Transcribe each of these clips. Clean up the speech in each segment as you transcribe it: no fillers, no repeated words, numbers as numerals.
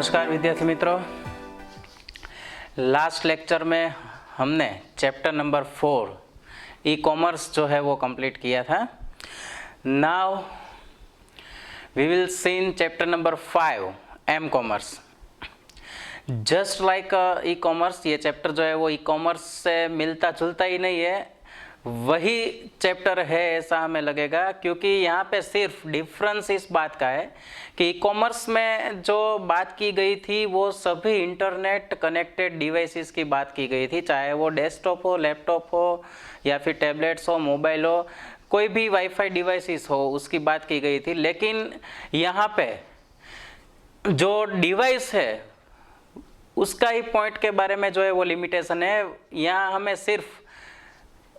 नमस्कार विद्यार्थी मित्रों, लास्ट लेक्चर में हमने चैप्टर नंबर 4 ई कॉमर्स जो है वो कंप्लीट किया था। Now we will see in chapter number 5 M commerce. Just like E commerce, ये चैप्टर जो है वो ई कॉमर्स से मिलता जुलता ही नहीं है, वही चैप्टर है ऐसा हमें लगेगा, क्योंकि यहाँ पे सिर्फ डिफरेंस इस बात का है कि ई कॉमर्स में जो बात की गई थी वो सभी इंटरनेट कनेक्टेड डिवाइसेस की बात की गई थी, चाहे वो डेस्कटॉप हो, लैपटॉप हो या फिर टैबलेट्स हो, मोबाइल हो, कोई भी वाईफाई डिवाइसेस हो, उसकी बात की गई थी। लेकिन यहाँ पे जो डिवाइस है उसका ही पॉइंट के बारे में जो है वो लिमिटेशन है। यहाँ हमें सिर्फ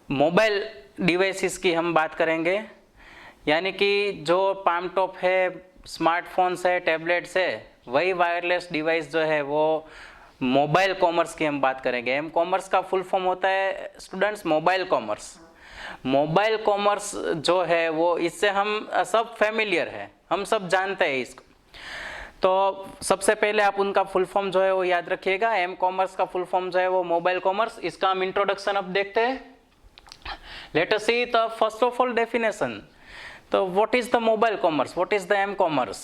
मोबाइल डिवाइसेस की हम बात करेंगे, यानी कि जो पाम टॉप है, स्मार्टफोन्स है, टैबलेट्स है, वही वायरलेस डिवाइस जो है वो मोबाइल कॉमर्स की हम बात करेंगे। एम कॉमर्स का फुल फॉर्म होता है students mobile commerce. Mobile commerce जो है वो इससे हम सब फैमिलियर है, हम सब जानते हैं इसको। तो सबसे पहले आप उनका फुल फॉर्म जो है वो याद रखिएगा। एम कॉमर्स का फुल फॉर्म जो है वो मोबाइल कॉमर्स। इसका हम इंट्रोडक्शन अब देखते हैं। Let us see the first of all definition. So what is the mobile commerce? What is the m-commerce?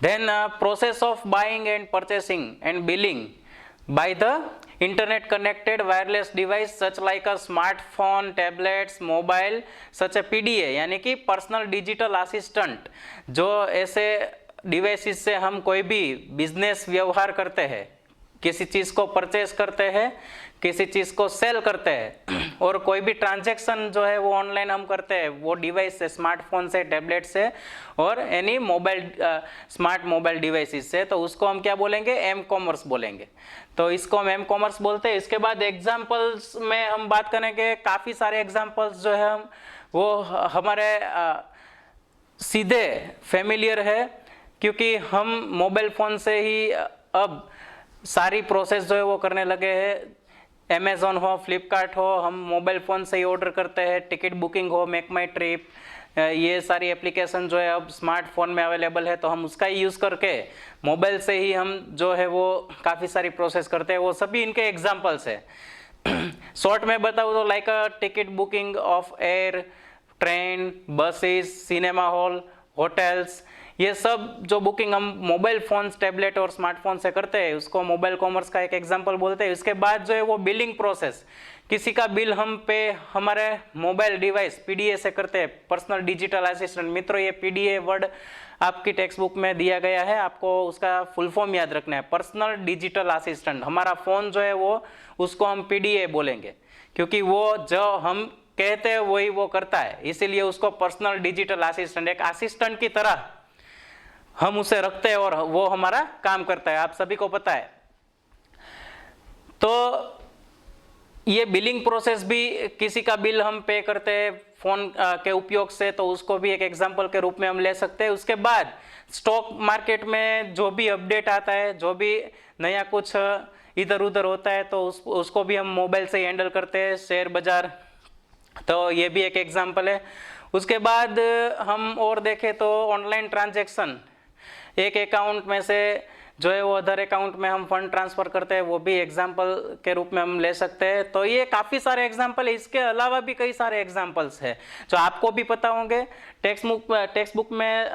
Then process of buying and purchasing and billing by the internet connected wireless device such like a smartphone, tablets, mobile, such a PDA यानी कि personal digital assistant, जो ऐसे devices से हम कोई भी business व्यवहार करते हैं, किसी चीज़ को परचेस करते हैं, किसी चीज़ को सेल करते हैं, और कोई भी ट्रांजैक्शन जो है वो ऑनलाइन हम करते हैं, वो डिवाइस से, स्मार्टफोन से, टैबलेट से और any mobile smart mobile devices से, तो उसको हम क्या बोलेंगे? एम कॉमर्स बोलेंगे। तो इसको हम एम कॉमर्स बोलते हैं। इसके बाद एग्जाम्पल्स में हम बात करेंगे। काफ़ी सारे एग्जाम्पल्स जो है वो हमारे सीधे फैमिलियर है, क्योंकि हम मोबाइल फ़ोन से ही अब सारी प्रोसेस जो है वो करने लगे हैं। अमेज़ॉन हो, फ्लिपकार्ट हो, हम मोबाइल फ़ोन से ही ऑर्डर करते हैं। टिकट बुकिंग हो, मेक माई ट्रिप, ये सारी एप्लीकेशन जो है अब स्मार्टफोन में अवेलेबल है, तो हम उसका ही यूज़ करके मोबाइल से ही हम जो है वो काफ़ी सारी प्रोसेस करते हैं। वो सभी इनके एग्जांपल्स है। शॉर्ट में बताऊँ तो like TikTok booking of air, train, buses, cinema hall, hotels, ये सब जो बुकिंग हम मोबाइल फोन्स, टैबलेट और स्मार्टफोन से करते हैं, उसको मोबाइल कॉमर्स का एक एग्जांपल बोलते हैं। इसके बाद जो है वो बिलिंग प्रोसेस, किसी का बिल हम पे हमारे मोबाइल डिवाइस पीडीए से करते हैं, पर्सनल डिजिटल असिस्टेंट। मित्रों, ये पीडीए वर्ड आपकी टेक्स्ट बुक में दिया गया है, आपको उसका फुल फॉर्म याद रखना है। पर्सनल डिजिटल असिस्टेंट, हमारा फ़ोन जो है वो उसको हम पीडीए बोलेंगे, क्योंकि वो जो हम कहते हैं वही वो करता है, इसीलिए उसको पर्सनल डिजिटल असिस्टेंट, एक असिस्टेंट की तरह हम उसे रखते हैं और वो हमारा काम करता है, आप सभी को पता है। तो ये बिलिंग प्रोसेस भी, किसी का बिल हम पे करते हैं फोन के उपयोग से, तो उसको भी एक एग्जांपल के रूप में हम ले सकते हैं। उसके बाद स्टॉक मार्केट में जो भी अपडेट आता है, जो भी नया कुछ इधर उधर होता है, तो उसको भी हम मोबाइल से हैंडल करते हैं, शेयर बाजार, तो ये भी एक एग्जांपल है। उसके बाद हम और देखें तो ऑनलाइन ट्रांजैक्शन, एक अकाउंट में से जो है वो अदर अकाउंट में हम फंड ट्रांसफ़र करते हैं, वो भी एग्जांपल के रूप में हम ले सकते हैं। तो ये काफ़ी सारे एग्जांपल है। इसके अलावा भी कई सारे एग्जांपल्स है जो आपको भी पता होंगे। टेक्स्ट बुक में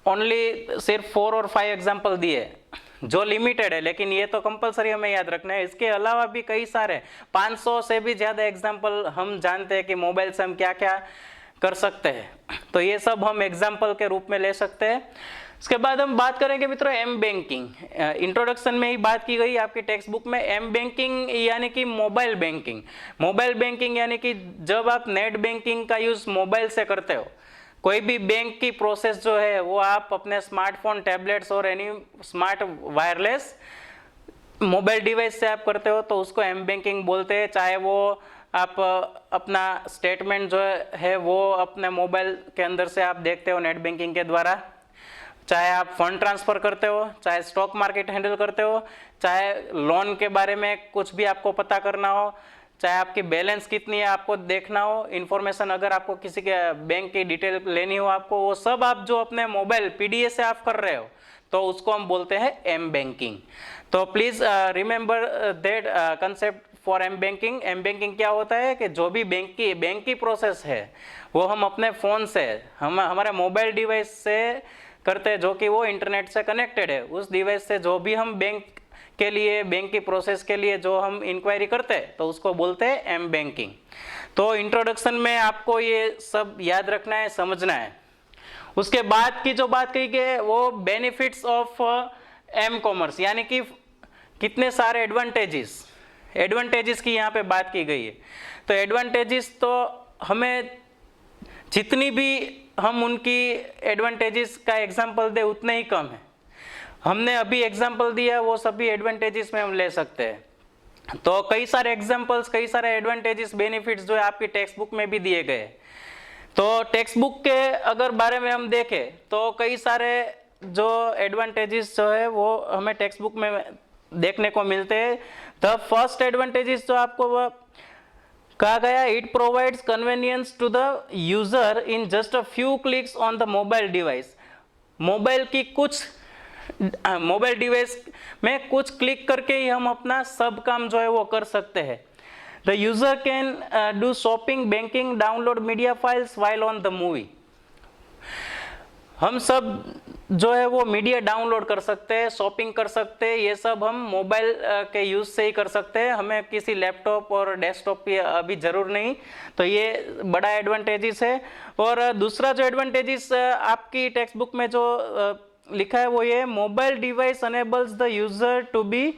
ओनली सिर्फ 4 और 5 एग्जांपल दिए जो लिमिटेड है, लेकिन ये तो कंपलसरी हमें याद रखना है। इसके अलावा भी कई सारे 500 से भी ज़्यादा एग्जाम्पल हम जानते हैं कि मोबाइल से हम क्या क्या कर सकते हैं, तो ये सब हम एग्जाम्पल के रूप में ले सकते हैं। उसके बाद हम बात करेंगे मित्रों एम बैंकिंग। इंट्रोडक्शन में ही बात की गई आपकी टेक्स्ट बुक में। एम बैंकिंग यानी कि मोबाइल बैंकिंग। मोबाइल बैंकिंग यानी कि जब आप नेट बैंकिंग का यूज़ मोबाइल से करते हो, कोई भी बैंक की प्रोसेस जो है वो आप अपने स्मार्टफोन, टैबलेट्स और any smart wireless mobile device से आप करते हो, तो उसको एम बैंकिंग बोलते हैं। चाहे वो आप अपना स्टेटमेंट जो है वो अपने मोबाइल के अंदर से आप देखते हो नेट बैंकिंग के द्वारा, चाहे आप फंड ट्रांसफ़र करते हो, चाहे स्टॉक मार्केट हैंडल करते हो, चाहे लोन के बारे में कुछ भी आपको पता करना हो, चाहे आपकी बैलेंस कितनी है आपको देखना हो, इंफॉर्मेशन अगर आपको किसी के बैंक की डिटेल लेनी हो आपको, वो सब आप जो अपने मोबाइल पीडीएस से आप कर रहे हो तो उसको हम बोलते हैं एम बैंकिंग। तो please remember that concept for M banking. M banking क्या होता है कि जो भी बैंक की प्रोसेस है वो हम अपने फ़ोन से, हम हमारे मोबाइल डिवाइस से करते हैं, जो कि वो इंटरनेट से कनेक्टेड है। उस डिवाइस से जो भी हम बैंक के लिए, बैंक की प्रोसेस के लिए जो हम इंक्वायरी करते हैं तो उसको बोलते हैं एम बैंकिंग। तो इंट्रोडक्शन में आपको ये सब याद रखना है, समझना है। उसके बाद की जो बात कही गई है वो बेनिफिट्स ऑफ एम कॉमर्स, यानी कि कितने सारे एडवांटेजेस की यहाँ पे बात की गई है। तो एडवांटेजेस तो हमें जितनी भी हम उनकी एडवांटेजेस का एग्जांपल दे उतने ही कम है। हमने अभी एग्जांपल दिया वो सभी एडवांटेजेस में हम ले सकते हैं। तो कई सारे एग्जांपल्स, कई सारे एडवांटेजेस, बेनिफिट्स जो है आपकी टेक्स्ट बुक में भी दिए गए। तो टेक्स्ट बुक के अगर बारे में हम देखें तो कई सारे जो एडवांटेजेस जो है वो हमें टेक्स्ट बुक में देखने को मिलते हैं। द फर्स्ट एडवांटेजेस जो आपको कहा गया, it provides convenience to the user in just a few clicks on the mobile device. Mobile device में कुछ क्लिक करके ही हम अपना सब काम जो है वो कर सकते हैं। The user can do shopping, banking, download media files while on the movie. हम सब जो है वो मीडिया डाउनलोड कर सकते हैं, शॉपिंग कर सकते हैं, ये सब हम मोबाइल के यूज से ही कर सकते हैं। हमें किसी लैपटॉप और डेस्कटॉप की अभी जरूर नहीं। तो ये बड़ा एडवांटेजेस है। और दूसरा जो एडवांटेजेस आपकी टेक्स्ट बुक में जो लिखा है वो ये, mobile device enables the user to be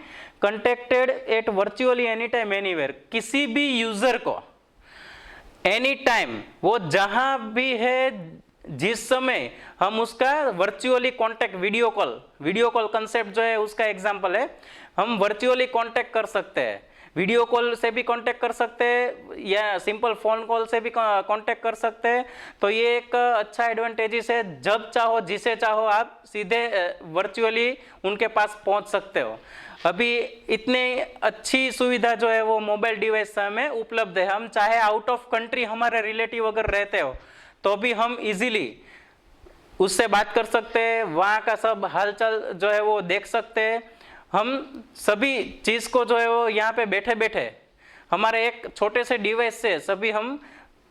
contacted at virtually any time anywhere. किसी भी यूजर को एनी टाइम, वो जहां भी है, जिस समय हम उसका virtually contact, video call concept जो है उसका एग्जांपल है। हम वर्चुअली कांटेक्ट कर सकते हैं, वीडियो कॉल से भी कांटेक्ट कर सकते हैं या सिंपल फोन कॉल से भी कांटेक्ट कर सकते हैं। तो ये एक अच्छा एडवांटेजेस है। जब चाहो, जिसे चाहो, आप सीधे वर्चुअली उनके पास पहुंच सकते हो। अभी इतनी अच्छी सुविधा जो है वो मोबाइल डिवाइस से हमें उपलब्ध है। हम चाहे आउट ऑफ कंट्री हमारे रिलेटिव अगर रहते हो तो भी हम इजीली उससे बात कर सकते हैं, वहाँ का सब हालचाल जो है वो देख सकते हैं। हम सभी चीज को जो है वो यहाँ पे बैठे बैठे हमारे एक छोटे से डिवाइस से सभी हम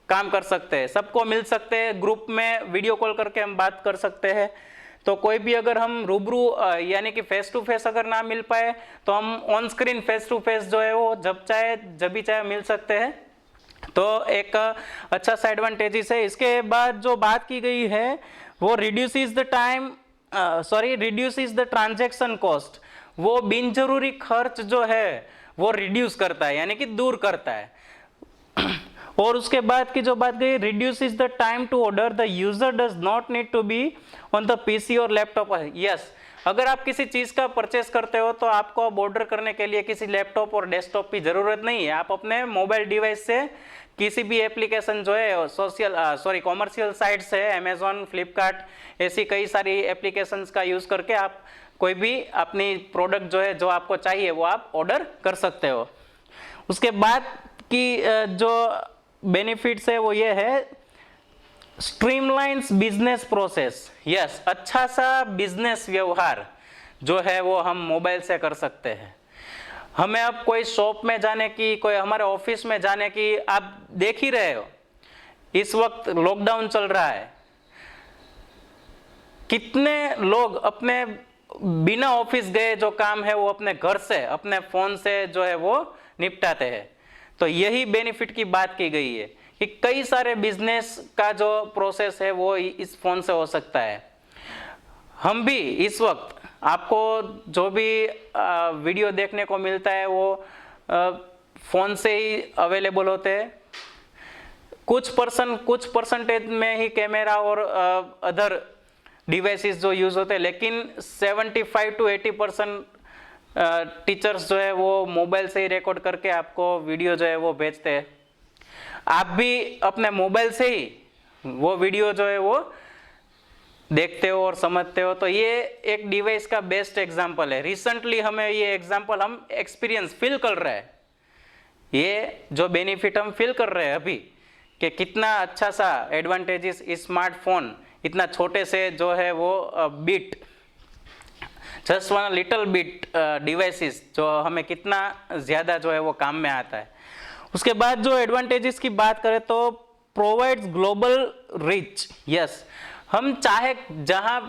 काम कर सकते हैं, सबको मिल सकते हैं, ग्रुप में वीडियो कॉल करके हम बात कर सकते हैं। तो कोई भी अगर हम रूबरू यानी कि फेस टू फेस अगर ना मिल पाए तो हम on screen face to face जो है वो जब भी चाहे मिल सकते हैं। तो एक अच्छा सा एडवांटेजेस है। इसके बाद जो बात की गई है वो रिड्यूसेस द ट्रांजैक्शन कॉस्ट। वो बिनजरूरी खर्च जो है वो रिड्यूस करता है, यानी कि दूर करता है। और उसके बाद की जो बात गई, reduces the time to order, the user does not need to be on the PC और लैपटॉप। यस, अगर आप किसी चीज का परचेस करते हो तो आपको अब ऑर्डर करने के लिए किसी लैपटॉप और डेस्कटॉप की जरूरत नहीं है। आप अपने मोबाइल डिवाइस से किसी भी एप्लीकेशन जो है कॉमर्शियल साइट्स है, अमेजॉन, फ्लिपकार्ट, ऐसी कई सारी एप्लीकेशंस का यूज करके आप कोई भी अपनी प्रोडक्ट जो है जो आपको चाहिए वो आप ऑर्डर कर सकते हो। उसके बाद की जो बेनिफिट्स है वो ये है, स्ट्रीमलाइंस बिजनेस प्रोसेस। यस, अच्छा सा बिजनेस व्यवहार जो है वो हम मोबाइल से कर सकते हैं। हमें अब कोई शॉप में जाने की, कोई हमारे ऑफिस में जाने की, आप देख ही रहे हो इस वक्त लॉकडाउन चल रहा है, कितने लोग अपने बिना ऑफिस गए जो काम है वो अपने घर से, अपने फोन से जो है वो निपटाते हैं। तो यही बेनिफिट की बात की गई है कि कई सारे बिजनेस का जो प्रोसेस है वो इस फोन से हो सकता है। हम भी इस वक्त आपको जो भी वीडियो देखने को मिलता है वो फोन से ही अवेलेबल होते हैं। कुछ परसेंटेज में ही कैमरा और अदर डिवाइसेस जो यूज होते हैं, लेकिन 75 to 80% टीचर्स जो है वो मोबाइल से ही रिकॉर्ड करके आपको वीडियो जो है वो भेजते हैं। आप भी अपने मोबाइल से ही वो वीडियो जो है वो देखते हो और समझते हो। तो ये एक डिवाइस का बेस्ट एग्जांपल है। रिसेंटली हमें ये एग्जांपल हम एक्सपीरियंस फील कर रहे हैं ये जो बेनिफिट हम फील कर रहे हैं अभी कि कितना अच्छा सा एडवांटेजेस इस स्मार्टफोन इतना छोटे से जो है वो bit, just one little bit devices जो हमें कितना ज़्यादा जो है वो काम में आता है। उसके बाद जो एडवांटेजेस की बात करें तो प्रोवाइड्स ग्लोबल रीच। यस, हम चाहे जहाँ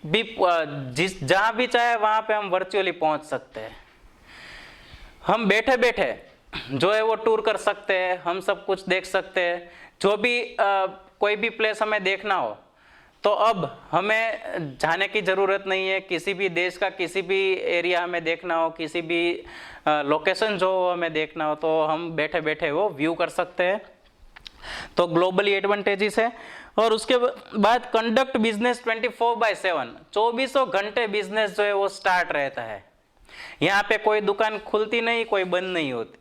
भी चाहे वहाँ पे हम वर्चुअली पहुँच सकते हैं। हम बैठे बैठे जो है वो टूर कर सकते हैं, हम सब कुछ देख सकते हैं। जो भी कोई भी प्लेस हमें देखना हो तो अब हमें जाने की ज़रूरत नहीं है। किसी भी देश का किसी भी एरिया हमें देखना हो, किसी भी लोकेशन जो हमें देखना हो तो हम बैठे बैठे वो व्यू कर सकते हैं। तो ग्लोबली एडवांटेजेस है। और उसके बाद कंडक्ट बिजनेस 24/7, 24 घंटे बिजनेस जो है वो स्टार्ट रहता है। यहाँ पे कोई दुकान खुलती नहीं, कोई बंद नहीं होती।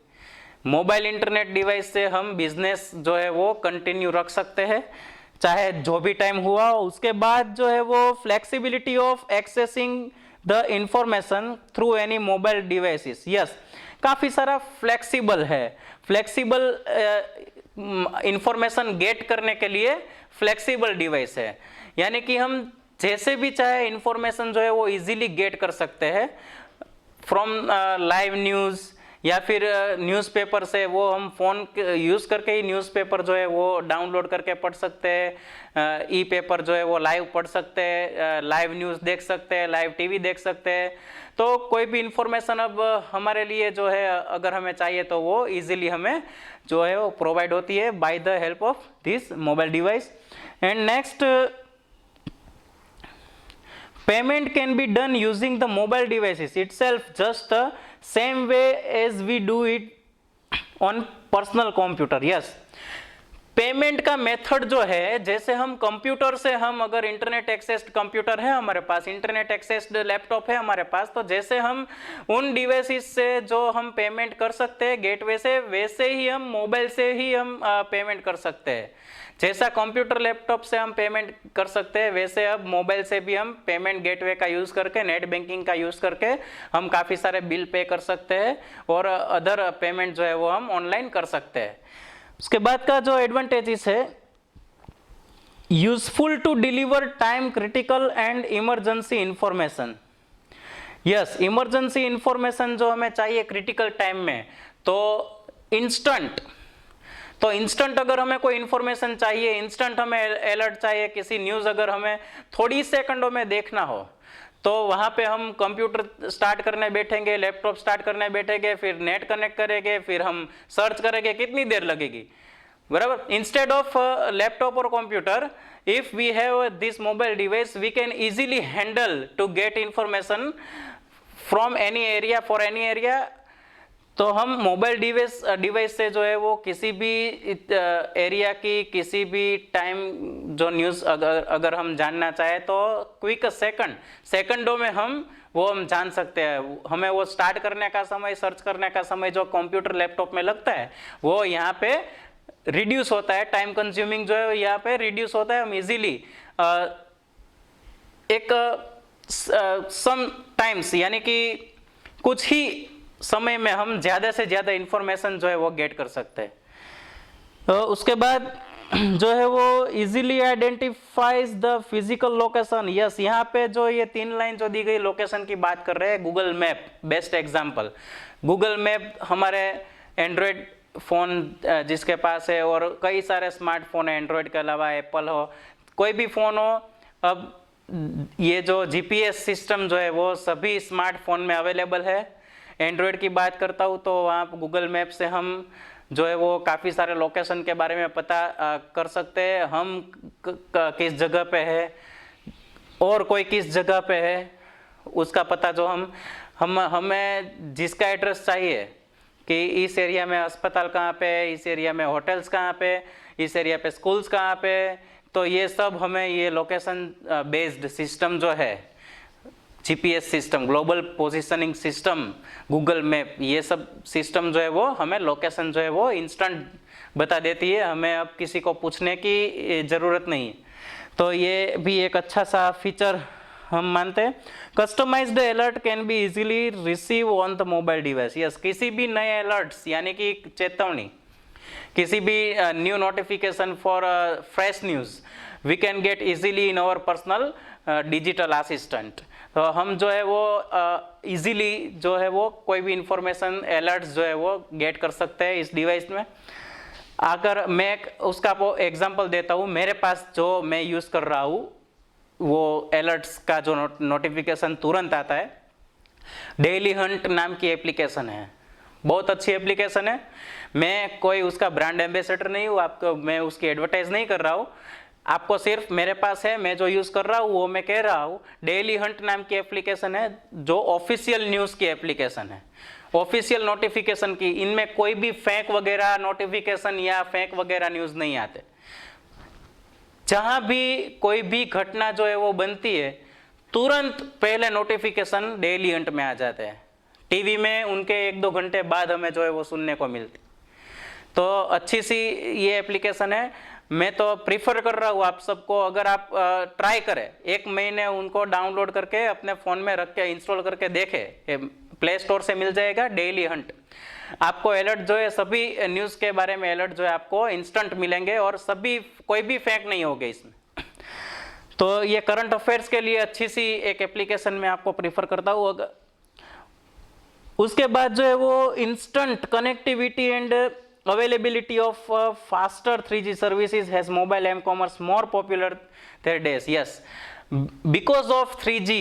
मोबाइल इंटरनेट डिवाइस से हम बिजनेस जो है वो कंटिन्यू रख सकते हैं चाहे जो भी टाइम हुआ हो। उसके बाद जो है वो flexibility of accessing the information through any mobile devices. Yes, काफ़ी सारा फ्लेक्सिबल है। फ्लेक्सिबल इंफॉर्मेशन गेट करने के लिए फ्लेक्सिबल डिवाइस है, यानी कि हम जैसे भी चाहे इंफॉर्मेशन जो है वो इजीली गेट कर सकते हैं फ्रॉम लाइव न्यूज़ या फिर न्यूज़पेपर से। वो हम फ़ोन यूज़ करके ही न्यूज़पेपर जो है वो डाउनलोड करके पढ़ सकते हैं, ई पेपर जो है वो लाइव पढ़ सकते हैं, लाइव न्यूज़ देख सकते हैं, लाइव टीवी देख सकते हैं। तो कोई भी इंफॉर्मेशन अब हमारे लिए जो है अगर हमें चाहिए तो वो इजीली हमें जो है वो प्रोवाइड होती है by the help of this mobile device. And next, payment can be done using the mobile devices itself, just the same way as we do it on personal computer. Yes, payment का method जो है, जैसे हम computer से हम अगर internet accessed computer है हमारे पास, इंटरनेट एक्सेस्ड लैपटॉप है हमारे पास, तो जैसे हम उन डिवाइसेस से जो हम पेमेंट कर सकते हैं गेटवे से, वैसे ही हम मोबाइल से ही हम पेमेंट कर सकते हैं। जैसा कंप्यूटर लैपटॉप से हम पेमेंट कर सकते हैं वैसे अब मोबाइल से भी हम पेमेंट गेटवे का यूज़ करके, नेट बैंकिंग का यूज़ करके हम काफ़ी सारे बिल पे कर सकते हैं और अदर पेमेंट जो है वो हम ऑनलाइन कर सकते हैं। उसके बाद का जो एडवांटेजेस है, useful to deliver time critical and emergency information. Yes, emergency information जो हमें चाहिए क्रिटिकल टाइम में, तो इंस्टेंट अगर हमें कोई इंफॉर्मेशन चाहिए, इंस्टेंट हमें अलर्ट चाहिए, किसी न्यूज़ अगर हमें थोड़ी सेकंडों में देखना हो तो वहाँ पे हम कंप्यूटर स्टार्ट करने बैठेंगे, लैपटॉप स्टार्ट करने बैठेंगे, फिर नेट कनेक्ट करेंगे, फिर हम सर्च करेंगे, कितनी देर लगेगी, बराबर। इंस्टेड ऑफ लैपटॉप और computer, if we have this mobile device we can easily handle to get information from any area for any area. तो हम मोबाइल डिवाइस से जो है वो किसी भी एरिया की किसी भी टाइम जो न्यूज़ अगर हम जानना चाहे तो क्विक सेकंडों में हम जान सकते हैं। हमें वो स्टार्ट करने का समय, सर्च करने का समय जो कंप्यूटर लैपटॉप में लगता है वो यहाँ पे रिड्यूस होता है, टाइम कंज्यूमिंग जो है यहाँ पे रिड्यूस होता है। हम इजीली एक सम टाइम्स यानी कि कुछ ही समय में हम ज़्यादा से ज़्यादा इंफॉर्मेशन जो है वो गेट कर सकते हैं। तो उसके बाद जो है वो easily identifies the physical location. Yes, यहाँ पे जो ये 3 लाइन जो दी गई लोकेशन की बात कर रहे हैं, Google map best example. Google map हमारे एंड्रॉयड फ़ोन जिसके पास है और कई सारे स्मार्टफोन है एंड्रॉयड के अलावा, एप्पल हो, कोई भी फ़ोन हो, अब ये जो जीपीएस सिस्टम जो है वो सभी स्मार्टफोन में अवेलेबल है। एंड्रॉयड की बात करता हूँ तो वहाँ गूगल मैप से हम जो है वो काफ़ी सारे लोकेशन के बारे में पता कर सकते हैं। हम किस जगह पे है और कोई किस जगह पे है उसका पता जो हमें जिसका एड्रेस चाहिए कि इस एरिया में अस्पताल कहाँ पे है, इस एरिया में होटल्स कहाँ पे, इस एरिया पे स्कूल्स कहाँ पे, तो ये सब हमें ये लोकेशन बेस्ड सिस्टम जो है, GPS system, global positioning system, Google map, ये सब सिस्टम जो है वो हमें लोकेशन जो है वो इंस्टेंट बता देती है। हमें अब किसी को पूछने की ज़रूरत नहीं है। तो ये भी एक अच्छा सा फीचर हम मानते हैं। Customized alert can be easily receive on the mobile device. Yes, किसी भी नए अलर्ट्स यानी कि चेतावनी, किसी भी new notification for fresh news we can get easily in our personal digital assistant. तो हम जो है वो इजीली जो है वो कोई भी इंफॉर्मेशन अलर्ट्स जो है वो गेट कर सकते हैं इस डिवाइस में। अगर मैं उसका एग्जांपल देता हूँ, मेरे पास जो मैं यूज़ कर रहा हूँ वो अलर्ट्स का जो नोटिफिकेशन तुरंत आता है, डेली हंट नाम की एप्लीकेशन है, बहुत अच्छी एप्लीकेशन है। मैं कोई उसका ब्रांड एम्बेसडर नहीं हूँ, आपको मैं उसकी एडवर्टाइज नहीं कर रहा हूँ, आपको सिर्फ मेरे पास है, मैं जो यूज़ कर रहा हूँ वो मैं कह रहा हूँ। डेली हंट नाम की एप्लीकेशन है जो ऑफिशियल न्यूज़ की एप्लीकेशन है, ऑफिशियल नोटिफिकेशन की। इनमें कोई भी फेक वगैरह नोटिफिकेशन या फेक वगैरह न्यूज़ नहीं आते। जहां भी कोई भी घटना जो है वो बनती है, तुरंत पहले नोटिफिकेशन डेली हंट में आ जाते हैं। टीवी में उनके 1-2 घंटे बाद हमें जो है वो सुनने को मिलती। तो अच्छी सी ये एप्लीकेशन है, मैं तो प्रीफर कर रहा हूँ आप सबको, अगर आप ट्राई करें 1 महीने उनको डाउनलोड करके अपने फ़ोन में रख के इंस्टॉल करके देखें, प्ले स्टोर से मिल जाएगा डेली हंट। आपको अलर्ट जो है सभी न्यूज़ के बारे में अलर्ट जो है आपको इंस्टेंट मिलेंगे और सभी कोई भी फेक नहीं होगा इसमें। तो ये करंट अफेयर्स के लिए अच्छी सी एक एप्लीकेशन मैं आपको प्रीफर करता हूँ। अगर उसके बाद जो है वो instant connectivity and availability of faster 3G services has mobile m-commerce more popular their days. Yes, because of 3G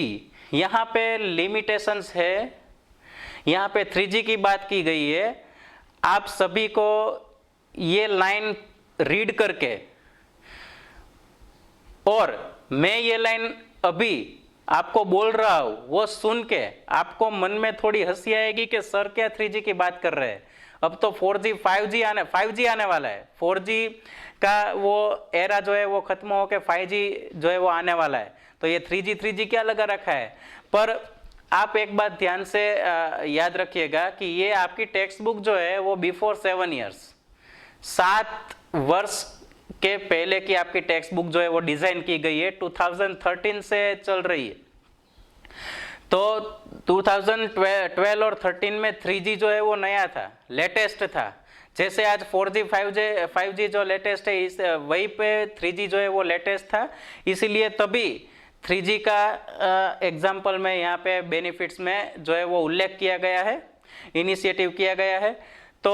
यहाँ पे limitations है, यहाँ पे 3G की बात की गई है। आप सभी को ये लाइन रीड करके और मैं ये लाइन अभी आपको बोल रहा हूँ वो सुन के आपको मन में थोड़ी हंसी आएगी कि सर क्या 3G की बात कर रहे हैं। अब तो 4G 5G आने वाला है। 4G का वो एरा जो है वो खत्म होकर 5G जो है वो आने वाला है। तो ये 3G क्या लगा रखा है। पर आप एक बात ध्यान से याद रखिएगा कि ये आपकी टेक्स्ट बुक जो है वो बिफोर 7 ईयर्स, 7 वर्ष के पहले की आपकी टेक्स्ट बुक जो है वो डिजाइन की गई है, 2013 से चल रही है। तो 2012 और 13 में 3G जो है वो नया था, लेटेस्ट था। जैसे आज 4G 5G जो लेटेस्ट है, इस वही पे 3G जो है वो लेटेस्ट था। इसीलिए तभी 3G का एग्जाम्पल में यहाँ पे बेनिफिट्स में जो है वो उल्लेख किया गया है, इनिशिएटिव किया गया है। तो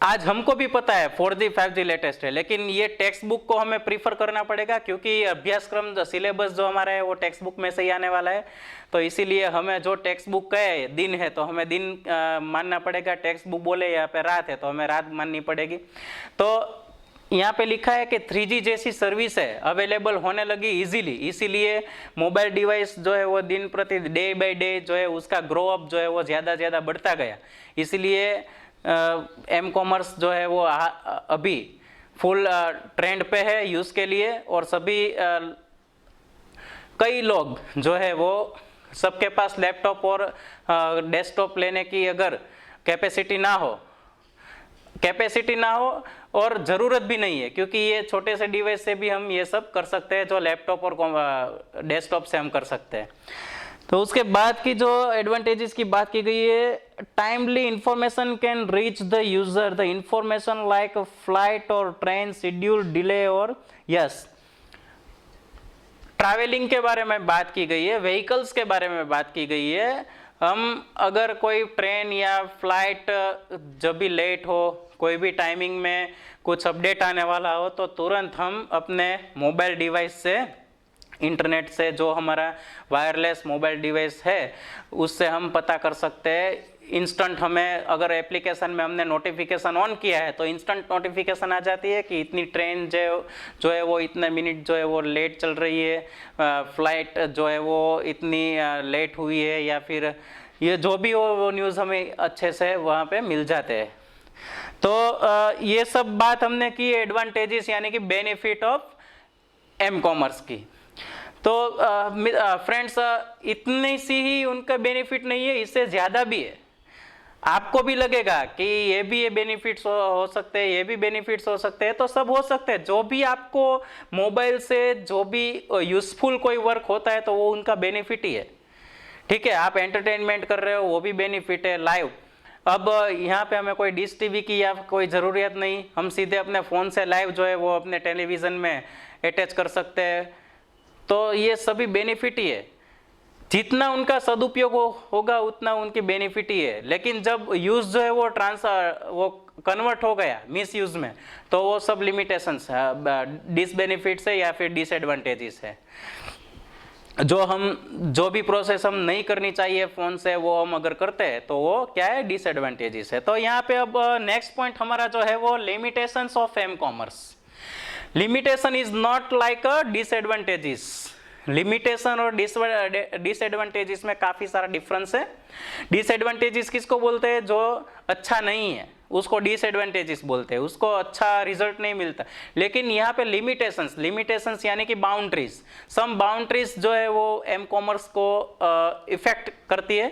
आज हमको भी पता है 4G 5G लेटेस्ट है, लेकिन ये टेक्स्ट बुक को हमें प्रीफर करना पड़ेगा क्योंकि अभ्यासक्रम जो सिलेबस जो हमारा है वो टेक्स्ट बुक में से ही आने वाला है। तो इसीलिए हमें जो टेक्स्ट बुक का है दिन है तो हमें दिन मानना पड़ेगा, टेक्स्ट बुक बोले यहाँ पे रात है तो हमें रात माननी पड़ेगी। तो यहाँ पे लिखा है कि 3G जैसी सर्विस है अवेलेबल होने लगी इजीली, इसीलिए मोबाइल डिवाइस जो है वो दिन प्रति डे बाय डे जो है उसका ग्रो अप जो है वो ज़्यादा बढ़ता गया। इसीलिए एम कॉमर्स जो है वो अभी फुल ट्रेंड पे है यूज़ के लिए। और सभी कई लोग जो है वो सबके पास लैपटॉप और डेस्कटॉप लेने की अगर कैपेसिटी ना हो और ज़रूरत भी नहीं है, क्योंकि ये छोटे से डिवाइस से भी हम ये सब कर सकते हैं जो लैपटॉप और डेस्कटॉप से हम कर सकते हैं। तो उसके बाद की जो एडवांटेजेस की बात की गई है, timely information can reach the user, the information like flight और ट्रेन शेड्यूल डिले और यस ट्रैवलिंग के बारे में बात की गई है, व्हीकल्स के बारे में बात की गई है। हम अगर कोई ट्रेन या फ्लाइट जब भी लेट हो, कोई भी टाइमिंग में कुछ अपडेट आने वाला हो, तो तुरंत हम अपने मोबाइल डिवाइस से, इंटरनेट से, जो हमारा वायरलेस मोबाइल डिवाइस है उससे हम पता कर सकते हैं। इंस्टेंट हमें अगर एप्लीकेशन में हमने नोटिफिकेशन ऑन किया है तो इंस्टेंट नोटिफिकेशन आ जाती है कि इतनी ट्रेन जो है वो इतने मिनट जो है वो लेट चल रही है, फ्लाइट जो है वो इतनी लेट हुई है, या फिर ये जो भी हो वो न्यूज़ हमें अच्छे से वहाँ पे मिल जाते हैं। तो ये सब बात हमने की एडवांटेजेस यानी कि बेनिफिट ऑफ एम कॉमर्स की। तो फ्रेंड्स इतनी सी ही उनका बेनिफिट नहीं है, इससे ज़्यादा भी है। आपको भी लगेगा कि ये बेनिफिट्स हो सकते हैं, ये भी बेनिफिट्स हो सकते हैं, तो सब हो सकते हैं। जो भी आपको मोबाइल से जो भी यूजफुल कोई वर्क होता है तो वो उनका बेनिफिट ही है। ठीक है, आप एंटरटेनमेंट कर रहे हो वो भी बेनिफिट है लाइव। अब यहाँ पे हमें कोई डिश टीवी की या कोई ज़रूरियत नहीं, हम सीधे अपने फ़ोन से लाइव जो है वो अपने टेलीविज़न में अटैच कर सकते हैं। तो ये सभी बेनिफिट ही है, जितना उनका सदुपयोग होगा उतना उनकी बेनिफिट ही है। लेकिन जब यूज जो है वो कन्वर्ट हो गया मिस यूज में, तो वो सब लिमिटेशंस है, डिसबेनिफिट्स है या फिर डिसएडवांटेजेस है। जो भी प्रोसेस हम नहीं करनी चाहिए फोन से वो हम अगर करते हैं तो वो क्या है, डिसएडवांटेजेस है। तो यहाँ पे अब नेक्स्ट पॉइंट हमारा जो है वो limitations of M commerce. Limitation is not like a disadvantages. Limitation और डिसएडवांटेजेस में काफी सारा डिफरेंस है। डिसएडवांटेजेस किसको बोलते हैं, जो अच्छा नहीं है उसको डिसएडवांटेजेस बोलते हैं, उसको अच्छा रिजल्ट नहीं मिलता। लेकिन यहाँ पे लिमिटेशंस यानी कि बाउंड्रीज, सम बाउंड्रीज जो है वो एम कॉमर्स को इफेक्ट करती है।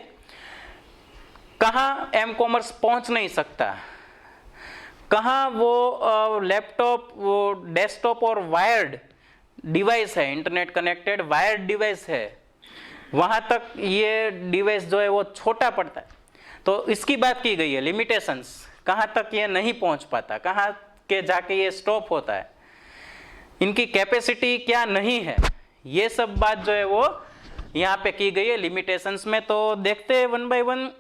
कहाँ एम कॉमर्स पहुंच नहीं सकता, कहाँ वो लैपटॉप, वो डेस्कटॉप और वायर्ड डिवाइस है, इंटरनेट कनेक्टेड वायर्ड डिवाइस है, वहां तक ये डिवाइस जो है वो छोटा पड़ता है। तो इसकी बात की गई है, लिमिटेशंस, कहां तक ये नहीं पहुंच पाता, कहां के जाके ये स्टॉप होता है, इनकी कैपेसिटी क्या नहीं है, ये सब बात जो है वो यहाँ पे की गई है लिमिटेशंस में। तो देखते हैं वन बाय वन।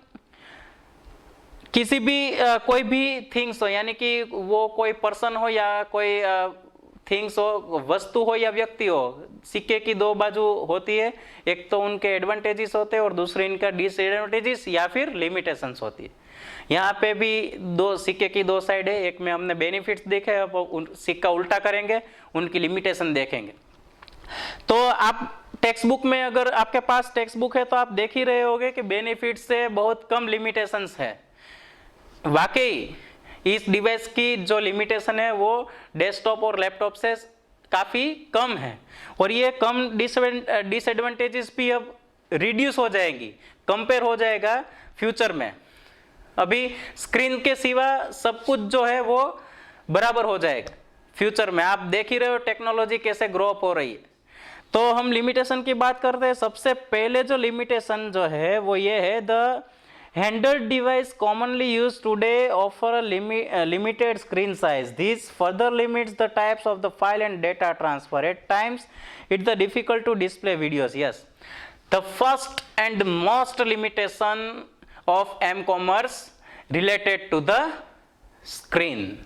किसी भी कोई भी थिंग्स हो, यानी कि वो कोई पर्सन हो या कोई थिंग्स हो, वस्तु हो या व्यक्ति हो, सिक्के की दो बाजू होती है, एक तो उनके एडवांटेजेस होते हैं और दूसरे इनका डिसएडवांटेजेस या फिर लिमिटेशंस होती है। यहाँ पे भी दो सिक्के की दो साइड है, एक में हमने बेनिफिट्स देखे, अब सिक्का उल्टा करेंगे, उनकी लिमिटेशन देखेंगे। तो आप टेक्स्ट बुक में, अगर आपके पास टेक्स्ट बुक है तो आप देख ही रहे होंगे कि बेनिफिट से बहुत कम लिमिटेशंस है। वाकई इस डिवाइस की जो लिमिटेशन है वो डेस्कटॉप और लैपटॉप से काफ़ी कम है, और ये कम डिसएडवांटेजेस भी अब रिड्यूस हो जाएंगी, कंपेयर हो जाएगा फ्यूचर में। अभी स्क्रीन के सिवा सब कुछ जो है वो बराबर हो जाएगा फ्यूचर में। आप देख ही रहे हो टेक्नोलॉजी कैसे ग्रो अप हो रही है। तो हम लिमिटेशन की बात करते हैं। सबसे पहले जो लिमिटेशन जो है वो ये है, the handheld device commonly used today offer a limited screen size. This further limits the types of the file and data transfer. At times it's difficult to display videos. Yes, the first and most limitation of m-commerce related to the screen.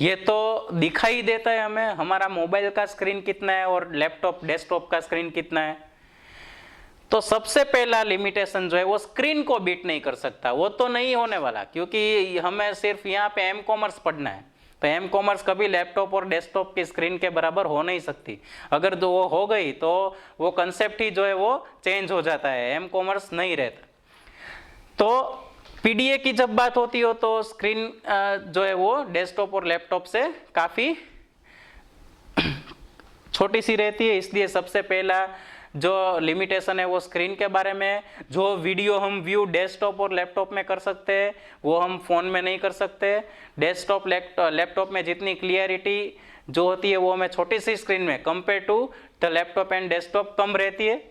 ये तो दिखाई देता है हमें, हमारा mobile का screen कितना है और लैपटॉप डेस्कटॉप का स्क्रीन कितना है। तो सबसे पहला लिमिटेशन जो है वो स्क्रीन को बीट नहीं कर सकता, वो तो नहीं होने वाला, क्योंकि हमें सिर्फ यहाँ पे एम कॉमर्स पढ़ना है। तो एम कॉमर्स कभी लैपटॉप और डेस्कटॉप की स्क्रीन के बराबर हो नहीं सकती। अगर जो वो हो गई तो वो कंसेप्ट ही जो है वो चेंज हो जाता है, एम कॉमर्स नहीं रहता। तो पीडीए की जब बात होती हो तो स्क्रीन जो है वो डेस्कटॉप और लैपटॉप से काफ़ी छोटी सी रहती है, इसलिए सबसे पहला जो लिमिटेशन है वो स्क्रीन के बारे में। जो वीडियो हम व्यू डेस्कटॉप और लैपटॉप में कर सकते हैं वो हम फोन में नहीं कर सकते। डेस्कटॉप लैपटॉप में जितनी क्लियरिटी जो होती है वो हमें छोटी सी स्क्रीन में compare to the laptop and desktop कम रहती है।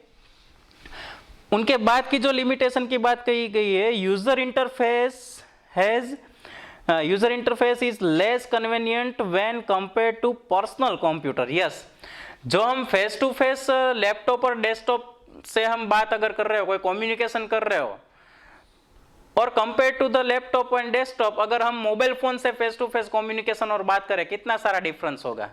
उनके बाद की जो लिमिटेशन की बात कही गई है, user interface is less convenient when compare to personal computer. Yes, जो हम फेस टू फेस लैपटॉप और डेस्कटॉप से हम बात अगर कर रहे हो, कोई कम्युनिकेशन कर रहे हो, और compare to the laptop and desktop अगर हम मोबाइल फोन से फेस टू फेस कम्युनिकेशन और बात करें, कितना सारा डिफरेंस होगा।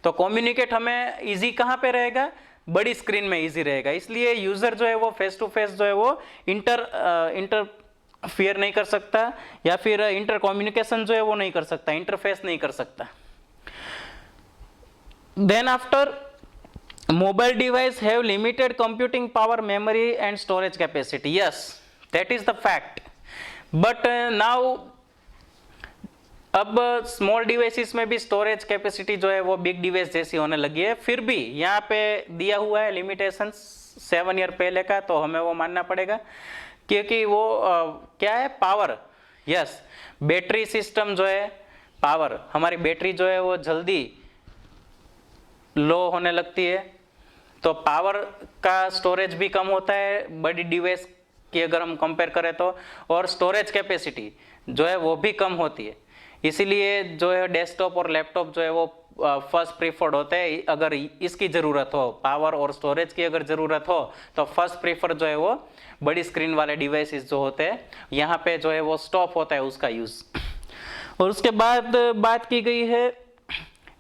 तो कम्युनिकेट हमें इजी कहाँ पे रहेगा, बड़ी स्क्रीन में इजी रहेगा। इसलिए यूजर जो है वो फेस टू फेस जो है वो इंटरफियर नहीं कर सकता, या फिर इंटर कम्युनिकेशन जो है वो नहीं कर सकता, इंटरफेस नहीं कर सकता। Then after, mobile device have limited computing power, memory and storage capacity. Yes, that is the fact. But now अब स्मॉल डिवाइसेस में भी स्टोरेज कैपेसिटी जो है वो बिग डिवाइस जैसी होने लगी है। फिर भी यहाँ पे दिया हुआ है लिमिटेशन 7 ईयर पहले का, तो हमें वो मानना पड़ेगा क्योंकि वो क्या है, पावर, यस, बैटरी सिस्टम जो है, पावर, हमारी बैटरी जो है वो जल्दी लो होने लगती है, तो पावर का स्टोरेज भी कम होता है बड़ी डिवाइस की अगर हम कंपेयर करें तो, और स्टोरेज कैपेसिटी जो है वो भी कम होती है। इसीलिए जो है डेस्कटॉप और लैपटॉप जो है वो फर्स्ट प्रीफर्ड होते हैं। अगर इसकी ज़रूरत हो, पावर और स्टोरेज की अगर ज़रूरत हो, तो फर्स्ट प्रीफर जो है वो बड़ी स्क्रीन वाले डिवाइसेस जो होते हैं, यहाँ पे जो है वो स्टॉप होता है उसका यूज़। और उसके बाद बात की गई है,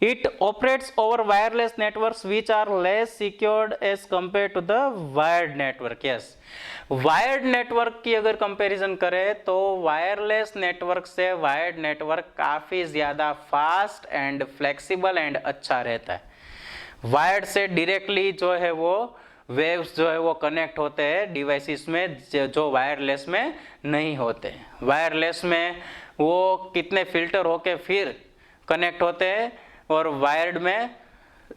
it operates over wireless networks which are less secured as compare to the wired network. Yes, wired network की अगर कंपैरिजन करें तो वायरलेस नेटवर्क से वायर्ड नेटवर्क काफ़ी ज़्यादा फास्ट एंड फ्लेक्सिबल एंड अच्छा रहता है। वायर्ड से डायरेक्टली जो है वो वेव्स जो है वो कनेक्ट होते हैं डिवाइसेस में, जो वायरलेस में नहीं होते। वायरलेस में वो कितने फिल्टर होके फिर कनेक्ट होते हैं, और वायर्ड में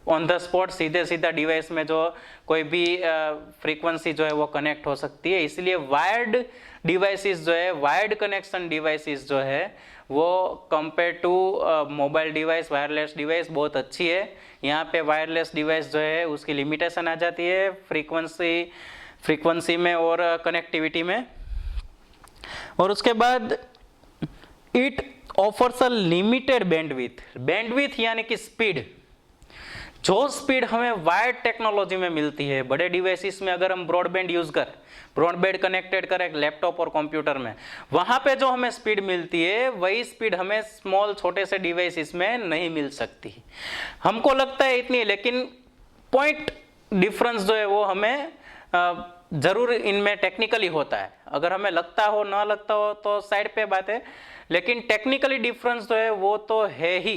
ऑन द स्पॉट सीधे सीधा डिवाइस में जो कोई भी फ्रीक्वेंसी जो है वो कनेक्ट हो सकती है। इसलिए वायर्ड डिवाइसेस जो है, वायर्ड कनेक्शन डिवाइसेस जो है वो compare to mobile device, wireless device बहुत अच्छी है। यहाँ पे वायरलेस डिवाइस जो है उसकी लिमिटेशन आ जाती है फ्रीक्वेंसी में और कनेक्टिविटी में। और उसके बाद it offers a limited bandwidth यानी कि स्पीड, जो स्पीड हमें वायर्ड टेक्नोलॉजी में मिलती है बड़े डिवाइसेस में, अगर हम ब्रॉडबैंड यूज कर, ब्रॉडबैंड कनेक्टेड करें लैपटॉप और कंप्यूटर में, वहां पे जो हमें स्पीड मिलती है वही स्पीड हमें स्मॉल छोटे से डिवाइसेस में नहीं मिल सकती। हमको लगता है इतनी, लेकिन पॉइंट डिफरेंस जो है वो हमें जरूर इनमें टेक्निकली होता है। अगर हमें लगता हो ना लगता हो तो साइड पे बात है, लेकिन टेक्निकली डिफरेंस जो है वो तो है ही,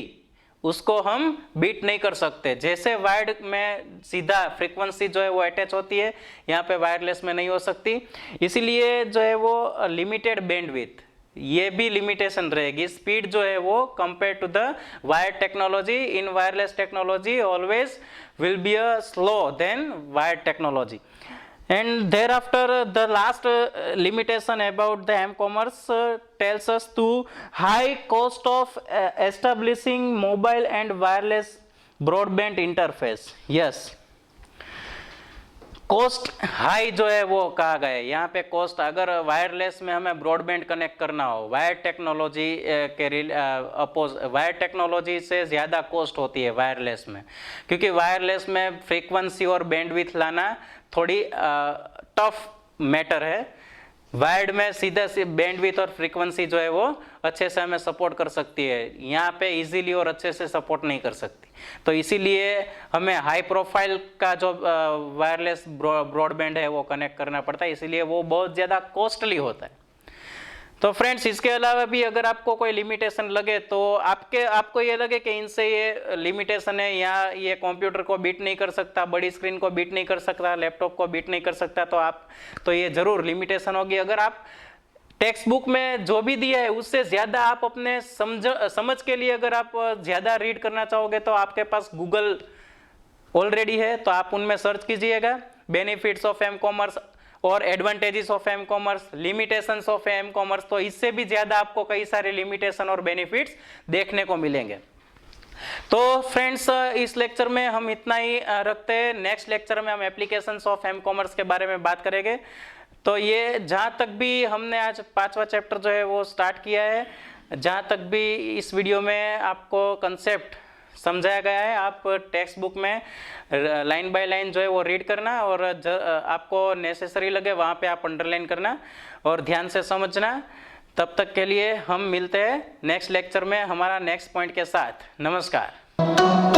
उसको हम बीट नहीं कर सकते। जैसे वायर्ड में सीधा फ्रीक्वेंसी जो है वो अटैच होती है, यहाँ पे वायरलेस में नहीं हो सकती। इसीलिए जो है वो लिमिटेड बैंडविड्थ, ये भी लिमिटेशन रहेगी। स्पीड जो है वो compare to the wired technology, in wireless technology always will be a slow than wired technology. And thereafter the last limitation about the m-commerce tells us to high cost of establishing mobile and wireless broadband interface. Yes, cost high जो है वो कहा गया है यहाँ पे। Cost, अगर wireless में हमें ब्रॉडबैंड कनेक्ट करना हो, वायर टेक्नोलॉजी के वायर टेक्नोलॉजी से ज़्यादा कॉस्ट होती है वायरलेस में, क्योंकि वायरलेस में फ्रीक्वेंसी और बैंडविड्थ लाना थोड़ी टफ मैटर है। वायर्ड में सीधा से बैंडविड्थ और फ्रीक्वेंसी जो है वो अच्छे से हमें सपोर्ट कर सकती है, यहाँ पे इजीली और अच्छे से सपोर्ट नहीं कर सकती। तो इसीलिए हमें हाई प्रोफाइल का जो वायरलेस ब्रॉडबैंड है वो कनेक्ट करना पड़ता है, इसीलिए वो बहुत ज़्यादा कॉस्टली होता है। तो फ्रेंड्स, इसके अलावा भी अगर आपको कोई लिमिटेशन लगे तो आपको ये लगे कि इनसे ये लिमिटेशन है, या ये कंप्यूटर को बीट नहीं कर सकता, बड़ी स्क्रीन को बीट नहीं कर सकता, लैपटॉप को बीट नहीं कर सकता, तो ये जरूर लिमिटेशन होगी। अगर आप टेक्स्ट बुक में जो भी दिया है उससे ज़्यादा आप अपने समझ के लिए अगर आप ज़्यादा रीड करना चाहोगे तो आपके पास गूगल ऑलरेडी है, तो आप उनमें सर्च कीजिएगा बेनिफिट्स ऑफ एम कॉमर्स और advantages of M commerce, limitations of M commerce. तो इससे भी ज़्यादा आपको कई सारे लिमिटेशन और बेनिफिट्स देखने को मिलेंगे। तो फ्रेंड्स, इस लेक्चर में हम इतना ही रखते हैं। नेक्स्ट लेक्चर में हम एप्लीकेशंस ऑफ एम कॉमर्स के बारे में बात करेंगे। तो ये जहाँ तक भी हमने आज 5वां चैप्टर जो है वो स्टार्ट किया है, जहाँ तक भी इस वीडियो में आपको कंसेप्ट समझाया गया है, आप टेक्स्ट बुक में लाइन बाय लाइन जो है वो रीड करना, और आपको नेसेसरी लगे वहाँ पे आप अंडरलाइन करना और ध्यान से समझना। तब तक के लिए हम मिलते हैं नेक्स्ट लेक्चर में हमारा नेक्स्ट पॉइंट के साथ। नमस्कार।